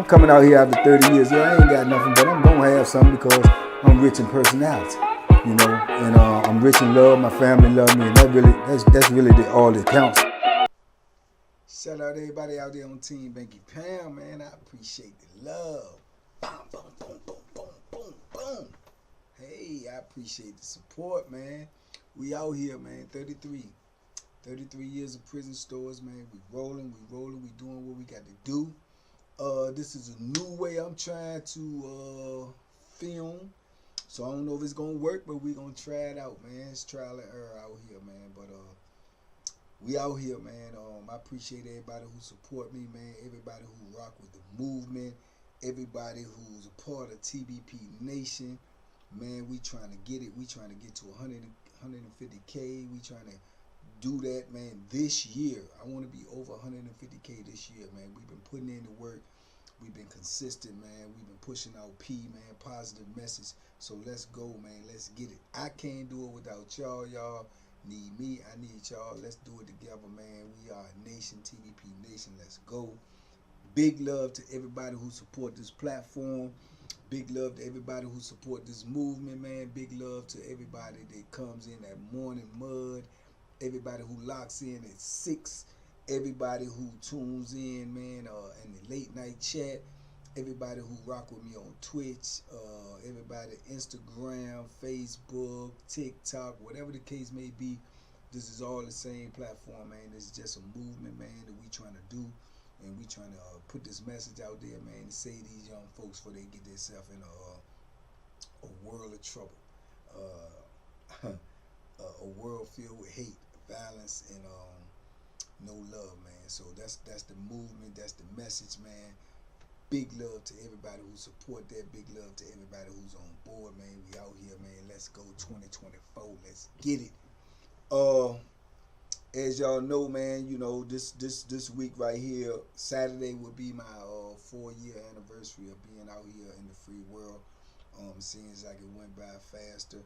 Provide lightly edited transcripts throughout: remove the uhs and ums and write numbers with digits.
coming out here after 30 years. Yeah, I ain't got nothing, but I'm gonna have something because I'm rich in personality, you know, and I'm rich in love. My family love me, and that's really all that counts. Shout out to everybody out there on Team Banky Pound, man. I appreciate the love. Boom, boom, boom, boom, boom, boom, boom. Hey, I appreciate the support, man. We out here, man. 33 years of prison stories, man. We rolling, we doing what we got to do. This is a new way I'm trying to film. So I don't know if it's gonna work, but we gonna try it out, man. It's trial and error out here, man. But we out here, man. I appreciate everybody who support me, man. Everybody who rock with the movement. Everybody who's a part of TBP Nation. Man, we trying to get it. We trying to get to 150K. We trying to do that, man, this year. I want to be over 150K this year, man. We've been putting in the work. We've been consistent, man. We've been pushing out man, positive message. So let's go, man. Let's get it. I can't do it without y'all. Y'all need me. I need y'all. Let's do it together, man. We are a nation, TBP Nation. Let's go. Big love to everybody who support this platform. Big love to everybody who support this movement, man. Big love to everybody that comes in that morning mud. Everybody who locks in at 6. Everybody who tunes in, man, in the late night chat. Everybody who rock with me on Twitch. Everybody Instagram, Facebook, TikTok, whatever the case may be. This is all the same platform, man. This is just a movement, man, that we trying to do. And we trying to put this message out there, man, to save these young folks before they get themselves in a world of trouble. A world filled with hate, violence, and no love, man. So that's the movement. That's the message, man. Big love to everybody who support that. Big love to everybody who's on board, man. We out here, man. Let's go 2024. Let's get it. As y'all know, man, you know, this week right here, Saturday will be my 4-year anniversary of being out here in the free world. Seems like it went by faster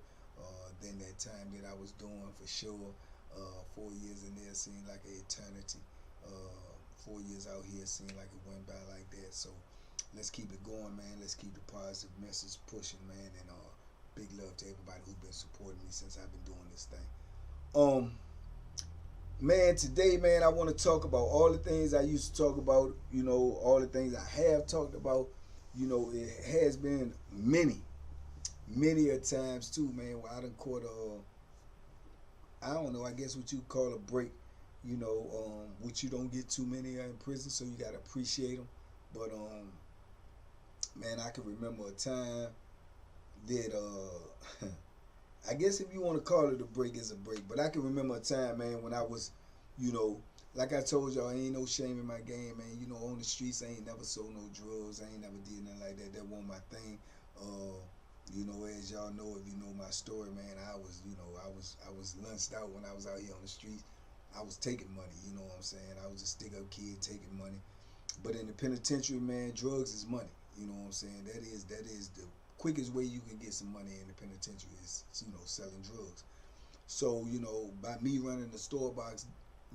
than that time that I was doing, for sure. 4 years in there seemed like an eternity. 4 years out here seemed like it went by like that. So let's keep it going, man. Let's keep the positive message pushing, man. And big love to everybody who's been supporting me since I've been doing this thing. Man, today, man, I want to talk about all the things I used to talk about, you know, all the things I have talked about. You know, it has been many a times too, man, where I done caught I don't know, I guess what you call a break, you know, which you don't get too many in prison, so you got to appreciate them. But, man, I can remember a time that, I guess if you want to call it a break, it's a break. But I can remember a time, man, when I was, you know, like I told y'all, ain't no shame in my game, man. You know, on the streets, I ain't never sold no drugs. I ain't never did nothing like that. That wasn't my thing. You know, as y'all know, if you know my story, man, I was, you know, I was lunched out when I was out here on the streets. I was taking money, you know what I'm saying? I was a stick-up kid taking money. But in the penitentiary, man, drugs is money. You know what I'm saying? That is the quickest way you can get some money in the penitentiary is, you know, selling drugs. So, you know, by me running the store box,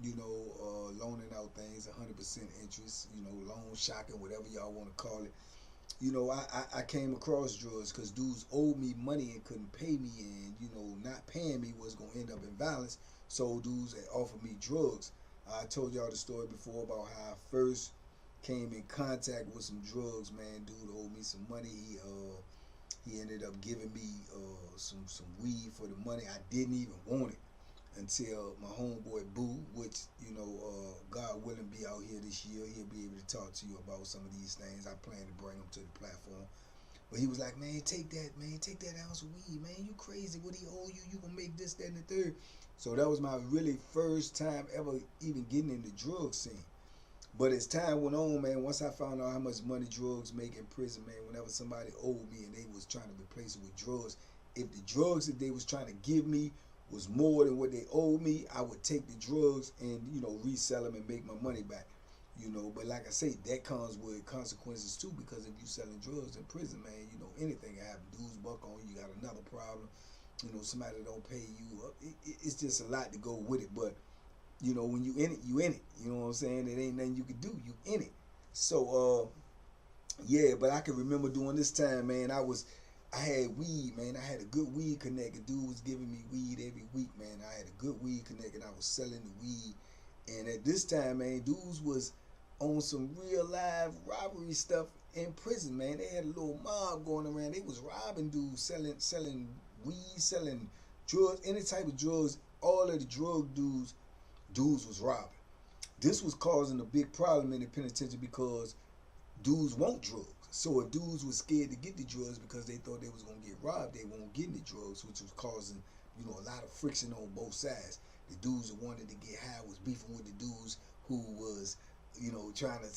you know, loaning out things, 100% interest, you know, loan shocking, whatever y'all want to call it. You know, I came across drugs because dudes owed me money and couldn't pay me, and, you know, not paying me was going to end up in violence. So dudes offered me drugs. I told y'all the story before about how I first came in contact with some drugs, man. Dude owed me some money. He ended up giving me some weed for the money. I didn't even want it until my homeboy Boo, which, you know, God willing, be out here this year. He'll be able to talk to you about some of these things. I plan to bring him to the platform. But he was like, man, take that ounce of weed, man. You crazy. What he owe you? You gonna make this, that, and the third. So that was my really first time ever even getting in the drug scene. But as time went on, man, once I found out how much money drugs make in prison, man, whenever somebody owed me and they was trying to replace it with drugs, if the drugs that they was trying to give me was more than what they owed me, I would take the drugs and, you know, resell them and make my money back. You know, but like I say, that comes with consequences too, because if you selling drugs in prison, man, you know, anything can happen. Dudes buck on you, got another problem. You know, somebody don't pay you. It's just a lot to go with it. But, you know, when you in it, you in it. You know what I'm saying? It ain't nothing you can do. You in it. So, Yeah, but I can remember during this time, man, I had weed, man. I had a good weed connect. A dude was giving me weed every week, man. I had a good weed connect, and I was selling the weed. And at this time, man, dudes was on some real live robbery stuff in prison, man. They had a little mob going around. They was robbing dudes, selling weed, selling drugs, any type of drugs. All of the drug dudes was robbing. This was causing a big problem in the penitentiary because dudes want drugs. So if dudes was scared to get the drugs because they thought they was gonna get robbed, they won't get the drugs, which was causing, a lot of friction on both sides. The dudes that wanted to get high was beefing with the dudes who was, trying to,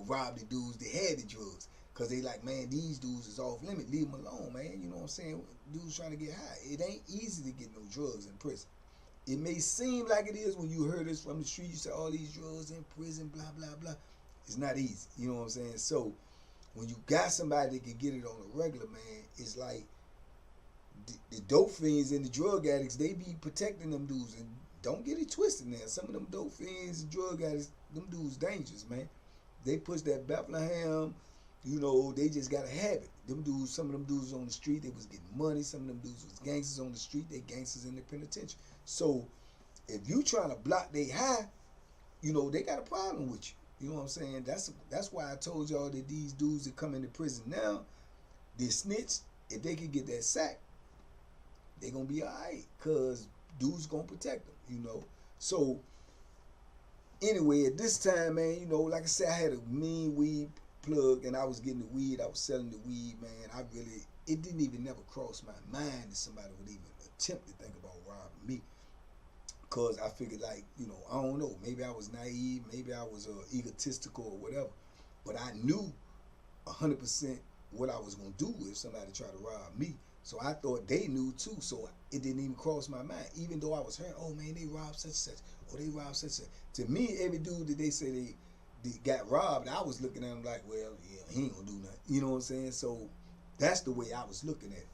rob the dudes that had the drugs. Cause they like, man, these dudes is off limit. Leave them alone, man. You know what I'm saying? Dudes trying to get high. It ain't easy to get no drugs in prison. It may seem like it is when you heard this from the street. You say all these drugs in prison, blah blah blah. It's not easy. You know what I'm saying? So when you got somebody that can get it on a regular, man, it's like the dope fiends and the drug addicts, they be protecting them dudes. And don't get it twisted now. Some of them dope fiends and drug addicts, them dudes dangerous, man. They push that Bethlehem, they just got a habit. Them dudes, some of them dudes on the street, they was getting money. Some of them dudes was gangsters on the street, they gangsters in the penitentiary. So if you trying to block they high, they got a problem with you. You know what I'm saying? That's why I told y'all that these dudes that come into prison now, they snitch. If they can get that sack, they gonna be alright. Cause dudes gonna protect them, So anyway, at this time, man, like I said, I had a mean weed plug and I was getting the weed, I was selling the weed, man. It didn't even never cross my mind that somebody would even attempt to think about robbing me. Cause I figured like, I don't know, maybe I was naive, maybe I was egotistical or whatever, but I knew 100% what I was gonna do if somebody tried to rob me. So I thought they knew too, so it didn't even cross my mind. Even though I was hearing, oh man, they robbed such and such, or they robbed such and such. To me, every dude that they say they got robbed, I was looking at them like, well, yeah, he ain't gonna do nothing. You know what I'm saying? So that's the way I was looking at it.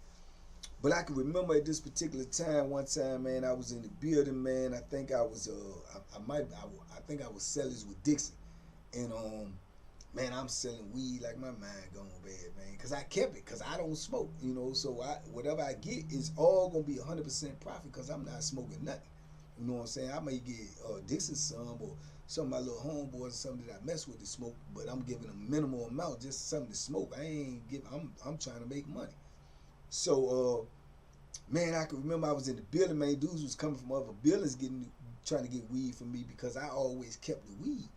But I can remember at this particular time, one time, man, I was in the building, man. I think I was, I think I was sellers with Dixon, and man, I'm selling weed like my mind gone bad, man. Cause I kept it, cause I don't smoke, So whatever I get is all gonna be 100% profit, cause I'm not smoking nothing. You know what I'm saying? I may get Dixon some or some of my little homeboys or something that I mess with to smoke, but I'm giving a minimal amount, just something to smoke. I'm trying to make money. So, man, I can remember I was in the building, man. Dudes was coming from other buildings trying to get weed from me because I always kept the weed,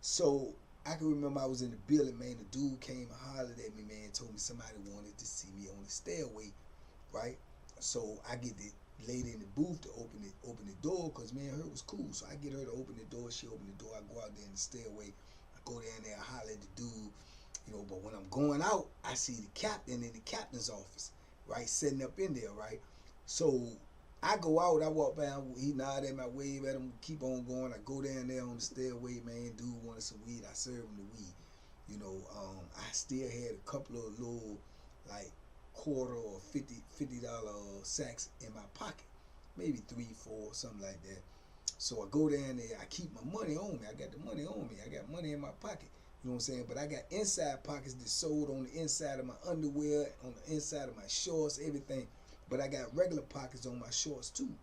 So I can remember I was in the building, man. The dude came and hollered at me, man, told me somebody wanted to see me on the stairway, right? So I get the lady in the booth to open the door because, man, her was cool. So I get her to open the door. She opened the door. I go out there in the stairway. I go down there, I holler at the dude. But when I'm going out, I see the captain in the captain's office, right, sitting up in there, right? So I go out, I walk by, he nodded at my wave at him, keep on going. I go down there on the stairway, man, dude wanted some weed, I serve him the weed. I still had a couple of little, like, quarter or $50 sacks in my pocket, maybe 3, 4, something like that. So I go down there, I keep my money on me, I got the money on me, I got money in my pocket. You know what I'm saying? But I got inside pockets that sold on the inside of my underwear, on the inside of my shorts, everything. But I got regular pockets on my shorts too,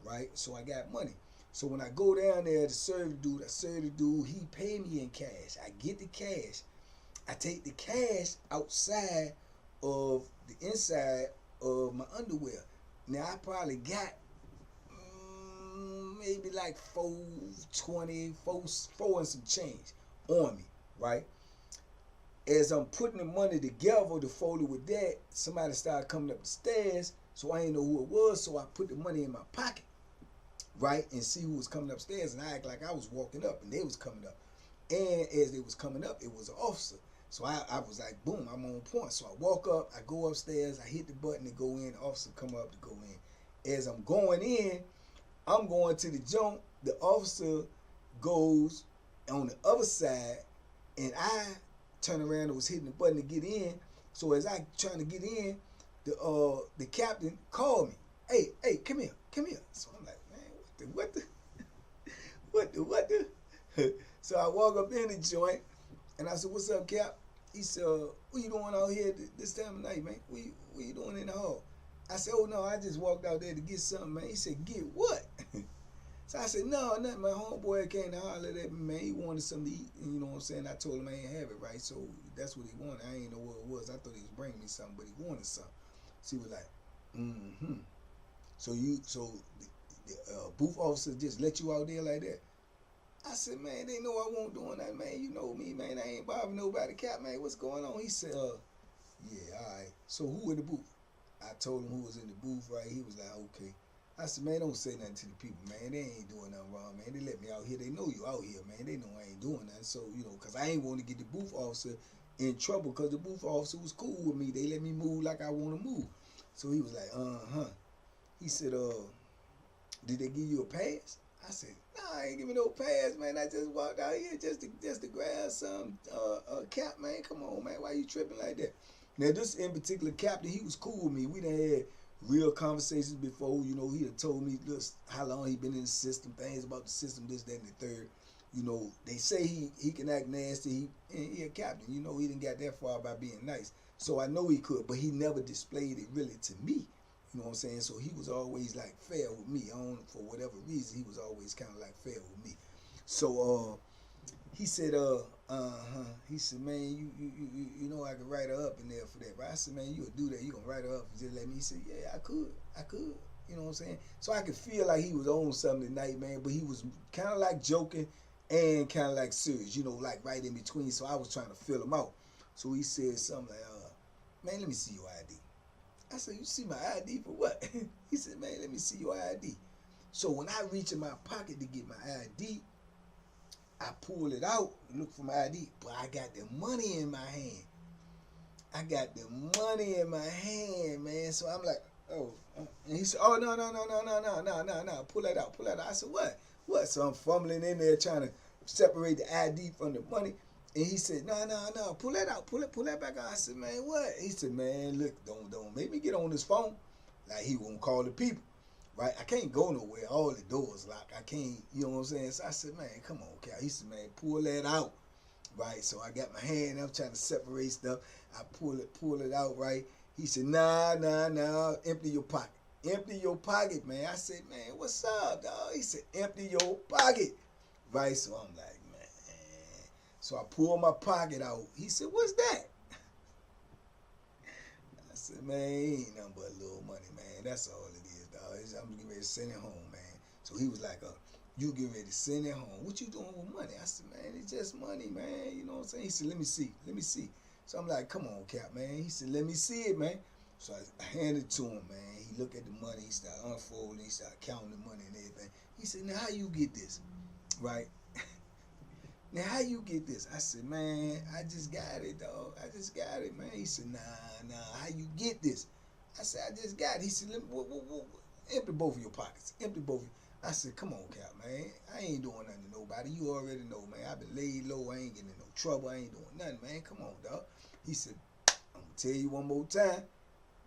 right? So I got money. So when I go down there to serve the dude, he pay me in cash. I get the cash. I take the cash outside of the inside of my underwear. Now I probably got maybe like 420, four and some change on me. Right? As I'm putting the money together to fold it with that, somebody started coming up the stairs, so I didn't know who it was, so I put the money in my pocket, right, and see who was coming upstairs, and I act like I was walking up, and they was coming up. And as they was coming up, it was an officer. So I was like, boom, I'm on point. So I walk up, I go upstairs, I hit the button to go in, the officer come up to go in. As I'm going in, I'm going to the jump, the officer goes on the other side, and I turned around and was hitting the button to get in. So as I trying to get in, the captain called me. Hey, come here. So I'm like, man, what the? So I walk up in the joint, and I said, what's up, Cap? he said, what you doing out here this time of night, man? What you doing in the hall? I said, oh no, I just walked out there to get something, man. He said, get what? So I said, no, nothing. My homeboy came to holler at me, man. He wanted something to eat, and you know what I'm saying? I told him I ain't have it, right? So that's what he wanted. I ain't know what it was. I thought he was bringing me something, but he wanted something. So he was like, mm-hmm. So the booth officer just let you out there like that? I said, man, they know I won't doing that, man. You know me, man. I ain't bothering nobody. Cap, man, what's going on? He said, yeah, all right. So who in the booth? I told him who was in the booth, right? He was like, okay. I said, man, don't say nothing to the people, man. They ain't doing nothing wrong, man. They let me out here. They know you out here, man. They know I ain't doing nothing. So, you know, because I ain't want to get the booth officer in trouble because the booth officer was cool with me. They let me move like I want to move. So he was like, uh-huh. He said, did they give you a pass? I said, nah, I ain't giving no pass, man. I just walked out here just to grab some cap, man. Come on, man. Why you tripping like that? Now, this in particular captain, he was cool with me. We done had real conversations before. You know, he had told me just how long he been in the system, things about the system, this, that, and the third. You know, they say he can act nasty. He a captain. You know, he didn't get that far by being nice. So I know he could, but he never displayed it really to me. You know what I'm saying? So he was always like fair with me. For whatever reason, he was always kind of like fair with me. So he said, he said, man, you know I could write her up in there for that, right? I said, man, you would do that. You gonna write her up and just let me? He said, yeah, I could. You know what I'm saying? So I could feel like he was on something tonight, man. But he was kind of like joking and kind of like serious, you know, like right in between. So I was trying to fill him out. So he said something like, man, let me see your ID. I said, you see my ID for what? He said, man, let me see your ID. So when I reach in my pocket to get my ID, I pull it out, look for my ID, but I got the money in my hand. Man. So I'm like, oh. And he said, oh, no, pull that out. I said, what? So I'm fumbling in there trying to separate the ID from the money. And he said, no, pull that out. Pull that back out. I said, man, what? He said, man, look, don't make me get on this phone. Like he won't call the people. Right? I can't go nowhere. All the doors locked. I can't, you know what I'm saying? So I said, man, come on, Cal. He said, man, pull that out. Right? So I got my hand up trying to separate stuff. I pull it out, right? He said, nah, empty your pocket. Empty your pocket, man. I said, man, what's up, dog? He said, empty your pocket. Right? So I'm like, so I pulled my pocket out. He said, what's that? I said, man, ain't nothing but a little money, man. That's all it is, dog. I'm getting ready to send it home, man. So he was like, you getting ready to send it home. What you doing with money? I said, man, it's just money, man. You know what I'm saying? He said, let me see. So I'm like, come on, Cap, man. He said, let me see it, man. So I handed it to him, man. He looked at the money. He started unfolding. He started counting the money and everything. He said, now how you get this? Right? Now, how you get this? I said, man, I just got it, dog. I just got it, man. He said, nah, how you get this? I said, I just got it. He said, empty both of your pockets. Empty both of you. I said, come on, Cap, man. I ain't doing nothing to nobody. You already know, man. I've been laid low. I ain't getting in no trouble. I ain't doing nothing, man. Come on, dog. He said, I'm going to tell you one more time.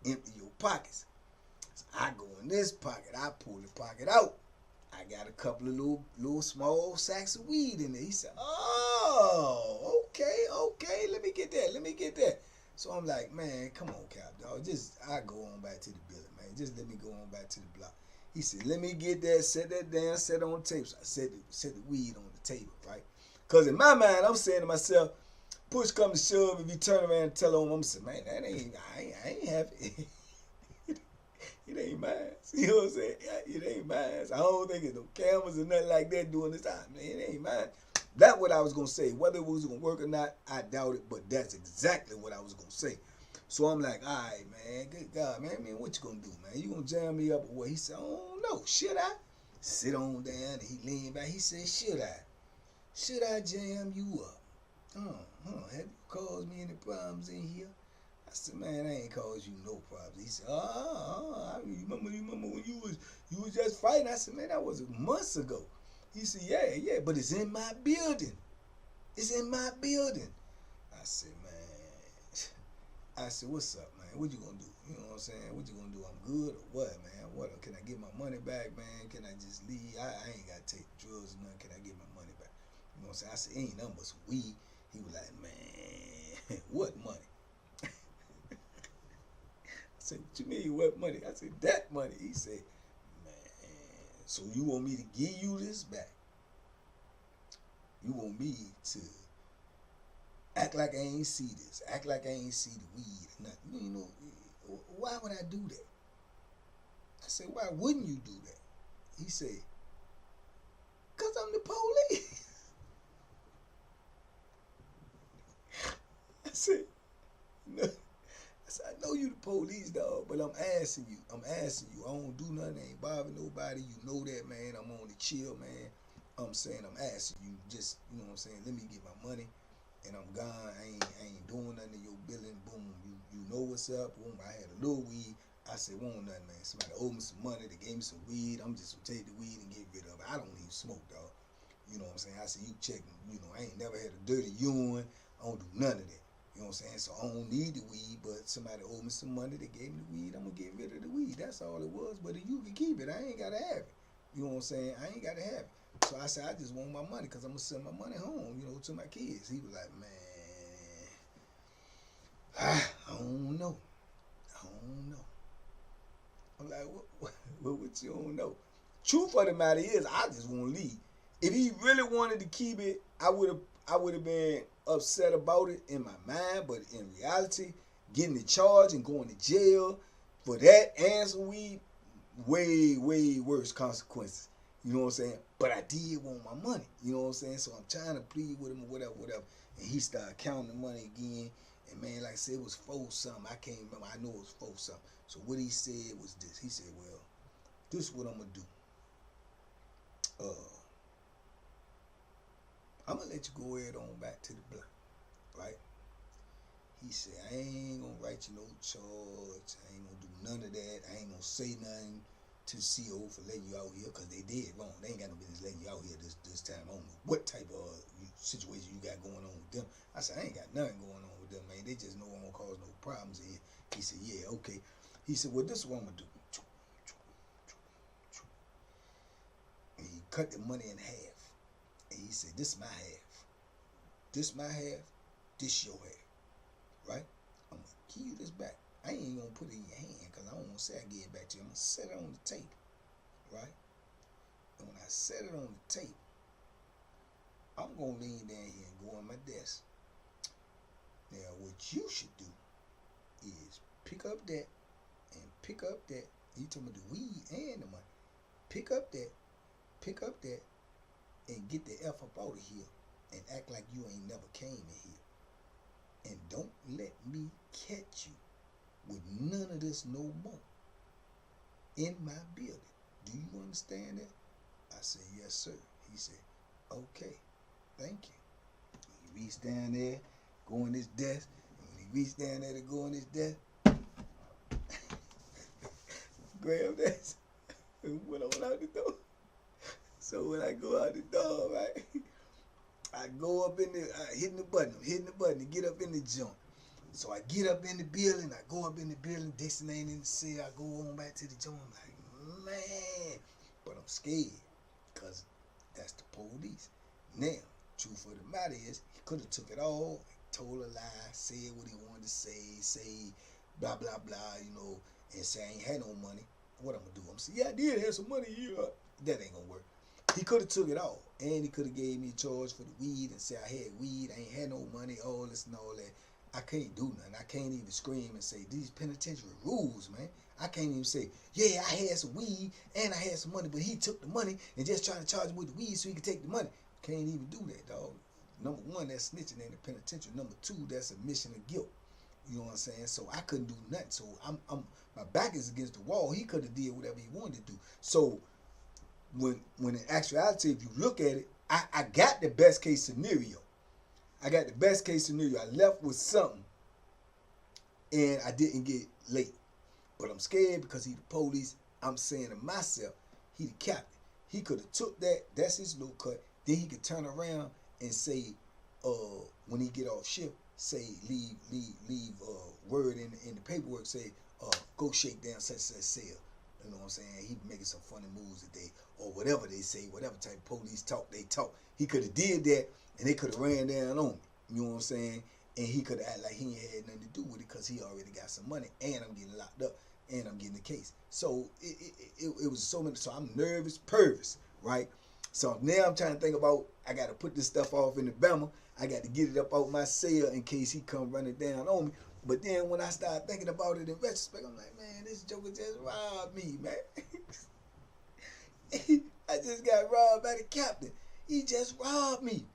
Empty your pockets. So I go in this pocket. I pull the pocket out. I got a couple of little small sacks of weed in there. He said, oh, okay, let me get that. So I'm like, man, come on, Cap, dog. I go on back to the building, man. Just let me go on back to the block. He said, let me get that, set that down, set it on the table. So I set the weed on the table, right? Because in my mind, I'm saying to myself, push come to shove, if you turn around and tell on him, I'm saying, man, I ain't happy. It ain't mine. You know what I'm saying? It ain't mine. I don't think it's no cameras or nothing like that doing this time. Man, it ain't mine. That's what I was going to say. Whether it was going to work or not, I doubt it, but that's exactly what I was going to say. So I'm like, all right, man, good God, man, what you going to do, man? You going to jam me up or what? He said, oh, no, should I? Sit on down, and he leaned back. He said, should I? Should I jam you up? Have you caused me any problems in here? I said, man, I ain't caused you no problems. He said, I remember when you was just fighting. I said, man, that was months ago. He said, yeah, but it's in my building. It's in my building. I said, what's up, man? What you gonna do? You know what I'm saying? What you gonna do? I'm good or what, man? What? Can I get my money back, man? Can I just leave? I ain't gotta take drugs or nothing. Can I get my money back? You know what I'm saying? I said, ain't nothing but some weed. He was like, man. What money? I said, what you mean, what money? I said, that money. He said, man, so you want me to give you this back? You want me to act like I ain't see this, act like I ain't see the weed or nothing? You know, why would I do that? I said, why wouldn't you do that? He said, because I'm the police. I said, no. I said, I know you the police, dog, but I'm asking you. I don't do nothing, I ain't bothering nobody. You know that, man. I'm on the chill, man. I'm saying, I'm asking you, just, you know what I'm saying, let me get my money and I'm gone. I ain't doing nothing to your billing. Boom, you know what's up. Boom, I had a little weed. I said, won't nothing, man. Somebody owed me some money. They gave me some weed. I'm just gonna take the weed and get rid of it. I don't even smoke, dog. You know what I'm saying? I said, you check me. You know, I ain't never had a dirty urine. I don't do none of that. You know what I'm saying? So I don't need the weed, but somebody owed me some money. They gave me the weed. I'm gonna get rid of the weed. That's all it was. But if you can keep it, I ain't gotta have it. You know what I'm saying? I ain't gotta have it. So I said, I just want my money because I'm gonna send my money home, you know, to my kids. He was like, man, I don't know. I don't know. I'm like, what you don't know? Truth of the matter is, I just want to leave. If he really wanted to keep it, I would have been upset about it in my mind. But in reality, getting the charge and going to jail for that and some weed, way worse consequences. You know what I'm saying? But I did want my money. You know what I'm saying? So I'm trying to plead with him or whatever. And he started counting the money again. And man, like I said, it was 4 something. I can't remember. I know it was 4 something. So what he said was this. He said, well, this is what I'm going to do. I'm going to let you go ahead on back to the block. Right? He said, I ain't going to write you no charge. I ain't going to do none of that. I ain't going to say nothing to CO for letting you out here because they did wrong. They ain't got no business letting you out here this time. I don't know what type of situation you got going on with them. I said, I ain't got nothing going on with them, man. They just know I won't cause no problems here. He said, yeah, okay. He said, well, this is what I'm going to do. And he cut the money in half. And he said, this is my half. This my half. This your half. Right? I'm going to give you this back. I ain't going to put it in your hand because I don't want to say I give it back to you. I'm going to set it on the tape. Right? And when I set it on the tape, I'm going to lean down here and go on my desk. Now, what you should do is pick up that and pick up that. You talking about the weed and the money. Pick up that, and get the F up out of here and act like you ain't never came in here. And don't let me catch you with none of this no more in my building. Do you understand that? I said, yes, sir. He said, okay, thank you. He reached down there, go on his desk. And when he reached down there to go on his desk, grab that and went on out the door. So when I go out the door, right, I go up in the, hitting the button to get up in the joint. So I get up in the building, I go up in the building, Dixon ain't in the cell, I go on back to the joint, I'm like, man, but I'm scared, because that's the police. Now, truth of the matter is, he could have took it all, told a lie, said what he wanted to say blah, blah, blah, you know, and say I ain't had no money. What I'm going to do? I'm going to say, yeah, I did have some money here. That ain't going to work. He could have took it all, and he could have gave me a charge for the weed and say I had weed, I ain't had no money, all this and all that. I can't do nothing. I can't even scream and say, these penitentiary rules, man. I can't even say, yeah, I had some weed and I had some money, but he took the money and just trying to charge me with the weed so he could take the money. Can't even do that, dog. Number one, that's snitching in the penitentiary. Number two, that's admission of guilt. You know what I'm saying? So I couldn't do nothing. So I'm my back is against the wall. He could have did whatever he wanted to do. So when in actuality, if you look at it, I got the best case scenario. I got the best case scenario. I left with something and I didn't get late. But I'm scared because he the police. I'm saying to myself, he the captain. He could have took that. That's his little cut. Then he could turn around and say, when he get off shift, say leave word in the paperwork, say go shake down such cell. You know what I'm saying? He making some funny moves today or whatever they say, whatever type of police talk they talk. He could have did that and they could have ran down on me. You know what I'm saying? and he could act like he ain't had nothing to do with it because he already got some money, and I'm getting locked up, and I'm getting the case. So it was so many. So I'm nervous, pervous, right? So now I'm trying to think about, I got to put this stuff off in the Bama. I got to get it up out my cell in case he come running down on me. But then when I started thinking about it in retrospect, I'm like, man, this joker just robbed me, man. I just got robbed by the captain. He just robbed me.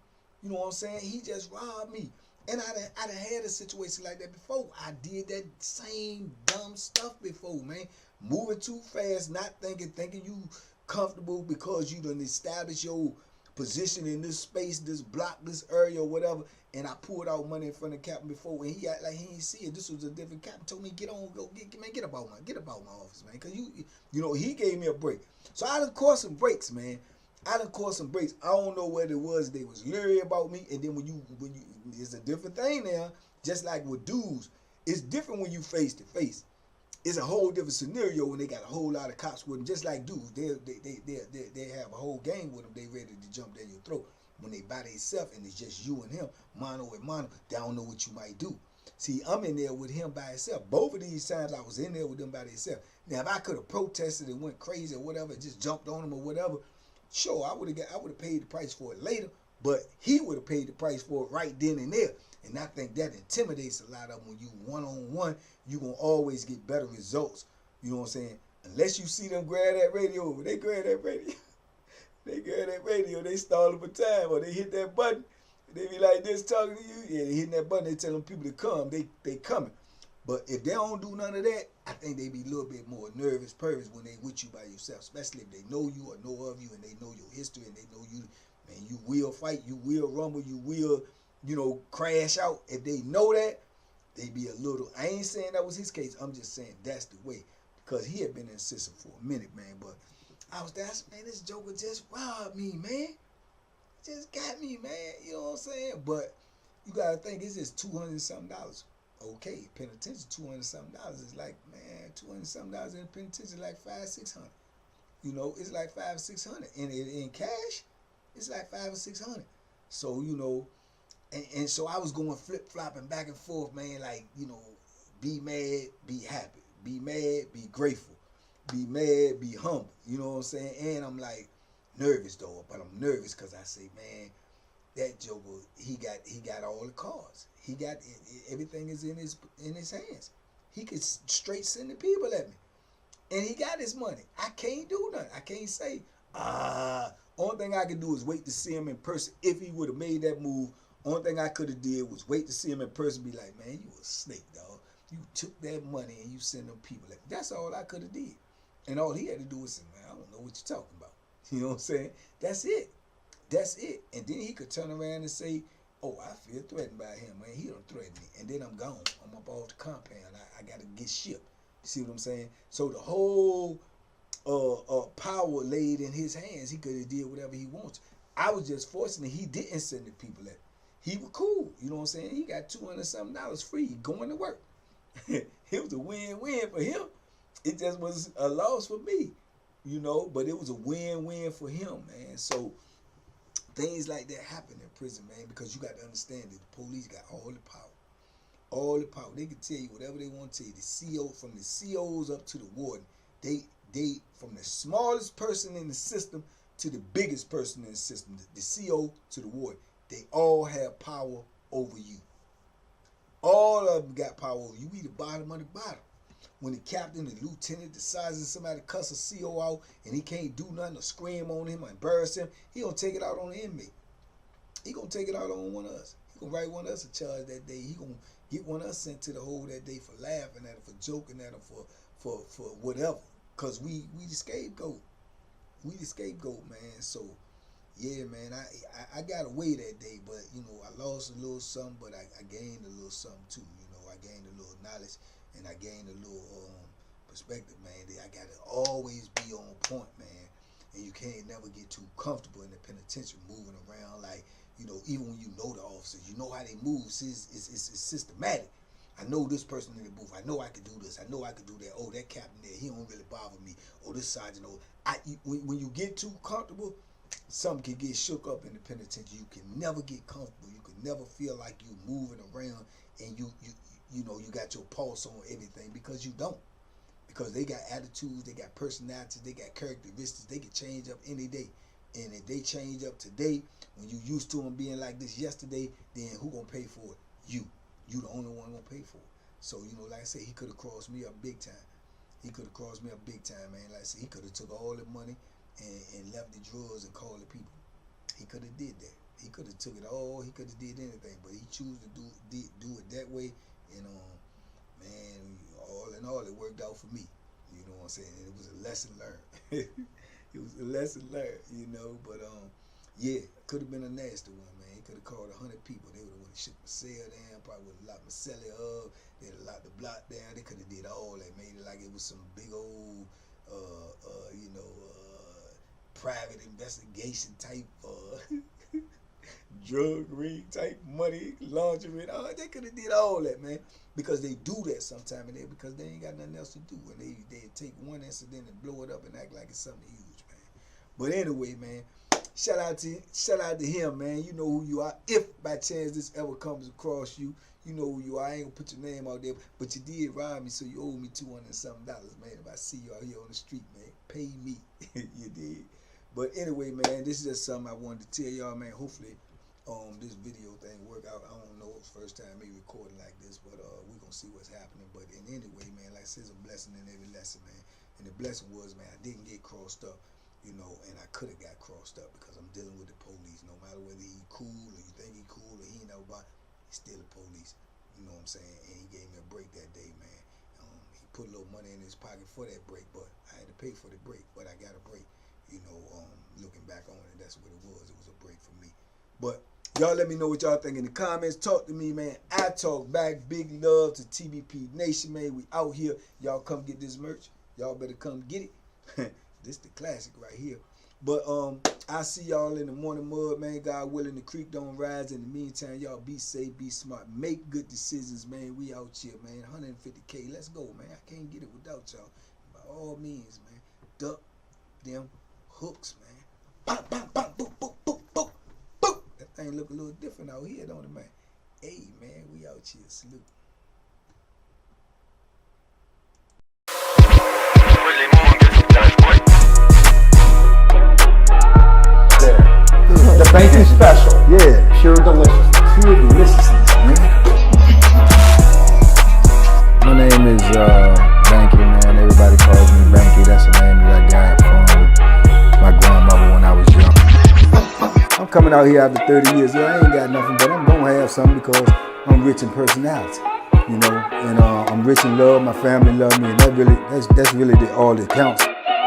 You know what I'm saying? He just robbed me. And I done had a situation like that before. I did that same dumb stuff before, man. Moving too fast, not thinking you comfortable because you done established your position in this space, this block, this area, or whatever. And I pulled out money in front of the captain before, and he act like he ain't see it. This was a different captain. Told me, get on, go get about my office, man. Cause you know, he gave me a break. So I done caught some breaks, man. I don't know what it was. They was leery about me, and then when you, it's a different thing now. Just like with dudes, it's different when you face to face. It's a whole different scenario when they got a whole lot of cops with them. Just like dudes, they have a whole gang with them. They ready to jump down your throat. When they by themselves and it's just you and him, mano and mano, they don't know what you might do. See, I'm in there with him by himself. Both of these times I was in there with them by themselves. Now, if I could have protested and went crazy or whatever, just jumped on him or whatever, sure, I would have paid the price for it later, but he would have paid the price for it right then and there. And I think that intimidates a lot of them. When you one-on-one, you're going to always get better results. You know what I'm saying? Unless you see them grab that radio. When they grab that radio, they stall for time, or they hit that button. They be like this talking to you. Yeah, they hitting that button. They telling people to come. They coming. But if they don't do none of that, I think they be a little bit more nervous, when they with you by yourself. Especially if they know you or know of you and they know your history and they know you. Man, you will fight. You will rumble. You will, crash out. If they know that, they be a little. I ain't saying that was his case. I'm just saying that's the way, because he had been in the system for a minute, man. But man, this joker just robbed me, man. Just got me, man. You know what I'm saying? But you gotta think, it's just $200 something. Okay, penitentiary, $200 something is like, man, $200 something in the penitentiary, like $500-600. It's like $500-600, and in cash, it's like $500 or $600. So and so I was going flip flopping back and forth, man. Like, be mad, be happy, be mad, be grateful, be mad, be humble. You know what I'm saying? And I'm like nervous though, but I'm nervous because I say, man, that joker, he got all the cards. He got everything is in his hands. He could straight send the people at me, and he got his money. I can't do nothing. I can't say. Only thing I could do is wait to see him in person. If he would have made that move, only thing I could have did was wait to see him in person. Be like, man, you a snake, dog. You took that money and you send them people at me. That's all I could have did. And all he had to do was say, man, I don't know what you're talking about. You know what I'm saying? That's it. And then he could turn around and say, oh, I feel threatened by him, man. He don't threaten me. And then I'm gone. I'm up off the compound. I got to get shipped. You see what I'm saying? So the whole power laid in his hands. He could have did whatever he wants. I was just fortunate he didn't send the people at me. He was cool. You know what I'm saying? He got $200 something free going to work. It was a win-win for him. It just was a loss for me, but it was a win-win for him, man. So things like that happen in prison, man, because you got to understand that the police got all the power. All the power. They can tell you whatever they want to tell you. The CO, from the COs up to the warden, they from the smallest person in the system to the biggest person in the system, the CO to the warden, they all have power over you. All of them got power over you. You be the bottom of the bottom. When the captain, the lieutenant, decides that somebody cuss a CO out and he can't do nothing or scream on him or embarrass him, he gonna take it out on the inmate. He gonna take it out on one of us. He gonna write one of us a charge that day. He gonna get one of us sent to the hole that day for laughing at him, for joking at him, for whatever. Cause we the scapegoat. We the scapegoat, man. So yeah, man, I got away that day, but I lost a little something, but I gained a little something too. I gained a little knowledge and I gained a little perspective, man. I gotta always be on point, man. And you can't never get too comfortable in the penitentiary, moving around like, even when you know the officers, you know how they move. It's systematic. I know this person in the booth. I know I could do this. I know I could do that. Oh, that captain there, he don't really bother me. Oh, this sergeant. When you get too comfortable, something can get shook up in the penitentiary. You can never get comfortable. You can never feel like you moving around and you know you got your pulse on everything, because you don't. Because they got attitudes, they got personalities, they got characteristics. They can change up any day. And if they change up today, when you used to them being like this yesterday, then who gonna pay for it? You. You the only one gonna pay for it. So, you know, like I said, he could have crossed me up big time. He could have crossed me up big time, man. Like I said, he could have took all the money and left the drugs and called the people. He could have did that. He could have took it all. He could have did anything, but he chose to do it that way. And man, all in all, it worked out for me. You know what I'm saying? And it was a lesson learned. It was a lesson learned, you know. But yeah, could have been a nasty one, man. He could have called 100 people. They would have shipped my cell down. Probably would have locked my celly up. They'd have locked the block down. They could have did all that. Made it like it was some big old, you know, private investigation type, drug ring type money laundering. Oh, they could have did all that, man. Because they do that sometime in there because they ain't got nothing else to do. And they take one incident and blow it up and act like it's something huge, man. But anyway, man, shout out to him, man. You know who you are. If by chance this ever comes across you, you know who you are. I ain't gonna put your name out there, but you did rob me, so you owe me $200 and something, man. If I see you out here on the street, man, pay me. You did. But anyway, man, this is just something I wanted to tell y'all, man. Hopefully, this video thing work out. I don't know, it's the first time me recording like this, but we're gonna see what's happening. But in anyway, man, like I said, it's a blessing in every lesson, man. And the blessing was, man, I didn't get crossed up, you know, and I could have got crossed up because I'm dealing with the police. No matter whether he cool or you think he cool or he ain't nobody, he's still the police. You know what I'm saying? And he gave me a break that day, man. He put a little money in his pocket for that break, but I had to pay for the break. But I got a break. You know, looking back on it, that's what it was. It was a break for me. But y'all let me know what y'all think in the comments. Talk to me, man. I talk back. Big love to TBP Nation, man. We out here. Y'all come get this merch. Y'all better come get it. This the classic right here. But I see y'all in the morning mud, man. God willing, the creek don't rise. In the meantime, y'all be safe, be smart, make good decisions, man. We out here, man. 150K. Let's go, man. I can't get it without y'all. By all means, man. Duck them hooks, man. Bop, bop, bop, boop, boop, boop, boop, boop. That thing look a little different out here, don't it, man? Hey, man, we out here. Salute. The banky special. Yeah. Pure deliciousness. Pure deliciousness, man. My name is Banky, man. Everybody calls me Banky. That's the name that I got from my grandmother when I was young. I'm coming out here after 30 years. Yeah, I ain't got nothing, but I'm gonna have something because I'm rich in personality, you know, and I'm rich in love. My family love me, and that's really all that counts.